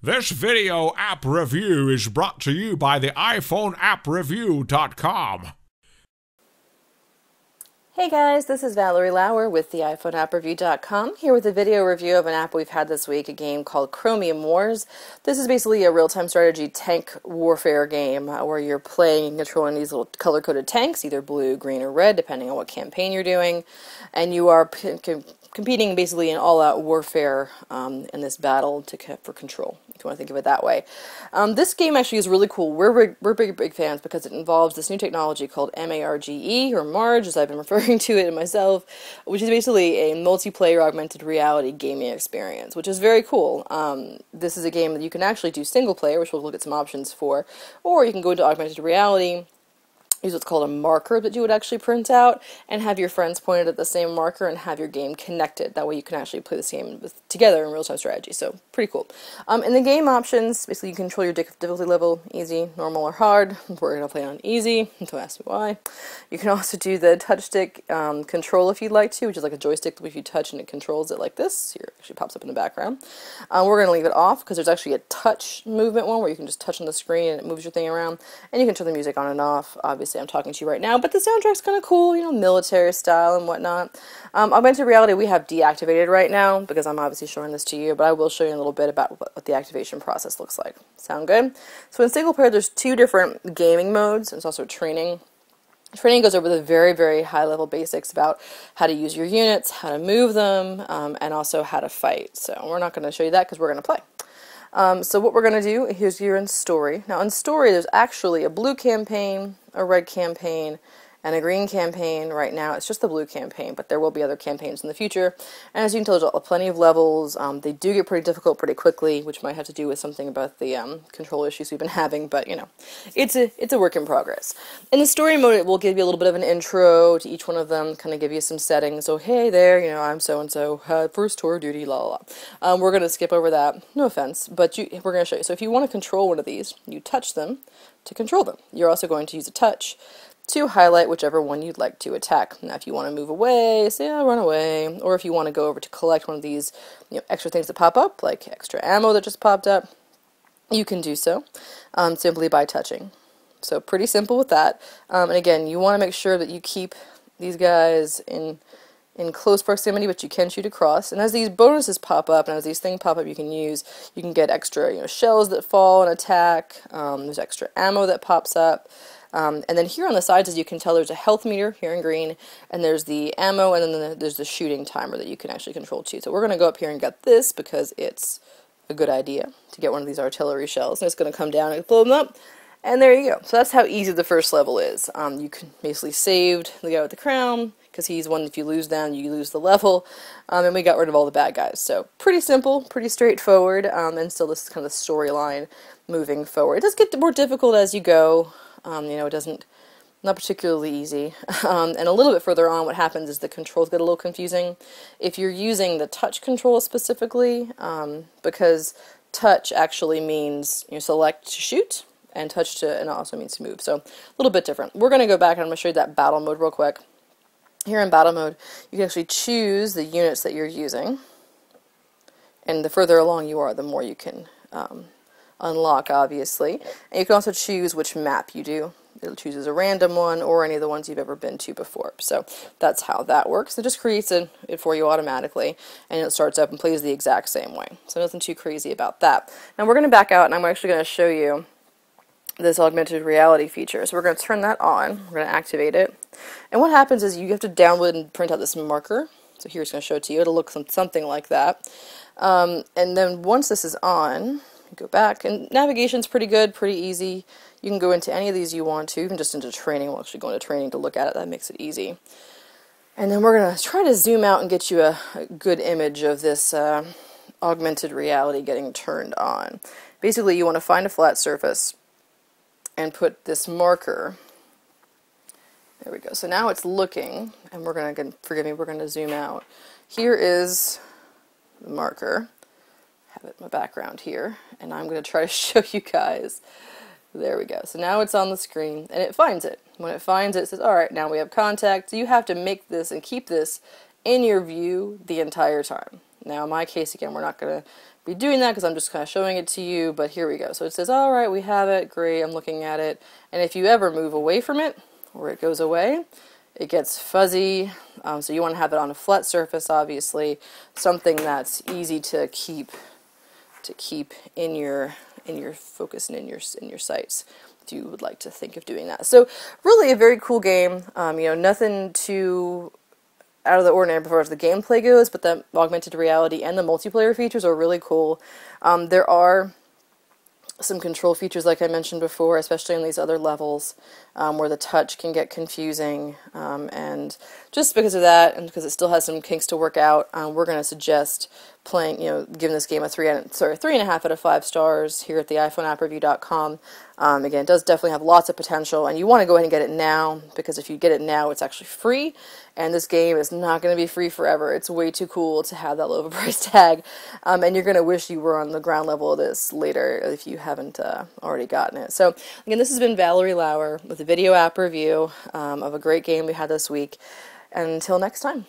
This video app review is brought to you by the iPhoneAppReview.com. Hey guys, this is Valerie Lauer with the iPhoneAppReview.com, here with a video review of an app we've had this week, a game called Chromian Wars. This is basically a real-time strategy tank warfare game where you're playing and controlling these little color-coded tanks, either blue, green, or red, depending on what campaign you're doing, and you are competing basically in all-out warfare in this battle for control, if you want to think of it that way. This game actually is really cool. We're big fans because it involves this new technology called MARGE, or Marge, as I've been referring to it myself, which is basically a multiplayer augmented reality gaming experience, which is very cool. This is a game that you can actually do single player, which we'll look at some options for, or you can go into augmented reality, use what's called a marker that you would actually print out, and have your friends pointed at the same marker and have your game connected. That way you can actually play this game together in real-time strategy, so pretty cool. In the game options, basically you control your difficulty level, easy, normal, or hard. We're going to play on easy, don't ask me why. You can also do the touch stick control if you'd like to, which is like a joystick that if you touch and it controls it like this, here it actually pops up in the background. We're going to leave it off because there's actually a touch movement one where you can just touch on the screen and it moves your thing around, and you can turn the music on and off. Obviously I'm talking to you right now, but the soundtrack's kind of cool, you know, military style and whatnot. Augmented reality we have deactivated right now because I'm obviously showing this to you, but I will show you a little bit about what the activation process looks like. Sound good? So in single player there's two different gaming modes. There's also training. Training goes over the very high level basics about how to use your units, how to move them, and also how to fight. So we're not going to show you that because we're going to play. So what we're going to do, here's you're in story. Now in story there's actually a blue campaign, a red campaign, and a green campaign. Right now it's just the blue campaign, but there will be other campaigns in the future. And as you can tell, there's plenty of levels. They do get pretty difficult pretty quickly, which might have to do with something about the control issues we've been having, but you know, it's a work in progress. In the story mode, it will give you a little bit of an intro to each one of them, kind of give you some settings. So hey there, you know, I'm so-and-so, first tour of duty, la la la. We're going to skip over that, no offense, but we're going to show you. So if you want to control one of these, you touch them to control them. You're also going to use a touch to highlight whichever one you'd like to attack. Now if you want to move away, say run away, or if you want to go over to collect one of these, you know, extra things that pop up, like extra ammo that just popped up, you can do so simply by touching. So pretty simple with that. And again, you want to make sure that you keep these guys in close proximity, but you can shoot across. And as these bonuses pop up, and as these things pop up, you can get extra, you know, shells that fall and attack. There's extra ammo that pops up. And then here on the sides, as you can tell, there's a health meter here in green, and there's the ammo, and then there's the shooting timer that you can actually control too. So we're going to go up here and get this because it's a good idea to get one of these artillery shells. And it's going to come down and blow them up, and there you go. So that's how easy the first level is. You can basically saved the guy with the crown, because he's one, if you lose them, you lose the level, and we got rid of all the bad guys. So pretty simple, pretty straightforward, and still this is kind of the storyline moving forward. It does get more difficult as you go. You know, not particularly easy. And a little bit further on, what happens is the controls get a little confusing. If you're using the touch control specifically, because touch actually means you select to shoot, and touch to, and also means to move. So a little bit different. We're going to go back and I'm going to show you that battle mode real quick. Here in battle mode, you can actually choose the units that you're using. And the further along you are, the more you can unlock, obviously. And you can also choose which map you do. It chooses a random one or any of the ones you've ever been to before. So that's how that works. It just creates it for you automatically, and it starts up and plays the exact same way. So nothing too crazy about that. Now we're going to back out, and I'm actually going to show you this augmented reality feature. So we're going to turn that on. We're going to activate it. And what happens is you have to download and print out this marker. So here it's going to show it to you. It'll look something like that. And then once this is on, go back, and navigation's pretty good, pretty easy. You can go into any of these you want to, even just into training. We'll actually go into training to look at it. That makes it easy. And then we're going to try to zoom out and get you a good image of this augmented reality getting turned on. Basically, you want to find a flat surface and put this marker. There we go. So now it's looking, and we're going to, forgive me, we're going to zoom out. Here is the marker. Have it in my background here, and I'm going to try to show you guys. There we go. So now it's on the screen, and it finds it. When it finds it, it says, alright, now we have contact. So you have to make this and keep this in your view the entire time. Now in my case, again, we're not going to be doing that because I'm just kind of showing it to you, but here we go. So it says, all right, we have it, great, I'm looking at it, and if you ever move away from it, or it goes away, it gets fuzzy, so you want to have it on a flat surface, obviously, something that's easy to keep in your focus and in your sights, if you would like to think of doing that. So really a very cool game. You know, nothing too out of the ordinary as far as the gameplay goes, but the augmented reality and the multiplayer features are really cool. There are some control features, like I mentioned before, especially in these other levels, where the touch can get confusing, and just because of that, and because it still has some kinks to work out, we're going to suggest playing, you know, giving this game a 3.5 out of 5 stars here at the iPhoneAppReview.com. Again, it does definitely have lots of potential, and you want to go ahead and get it now, because if you get it now, it's actually free, and this game is not going to be free forever. It's way too cool to have that low of a price tag, and you're going to wish you were on the ground level of this later if you haven't already gotten it. So, again, this has been Valerie Lauer with a video app review of a great game we had this week, and until next time.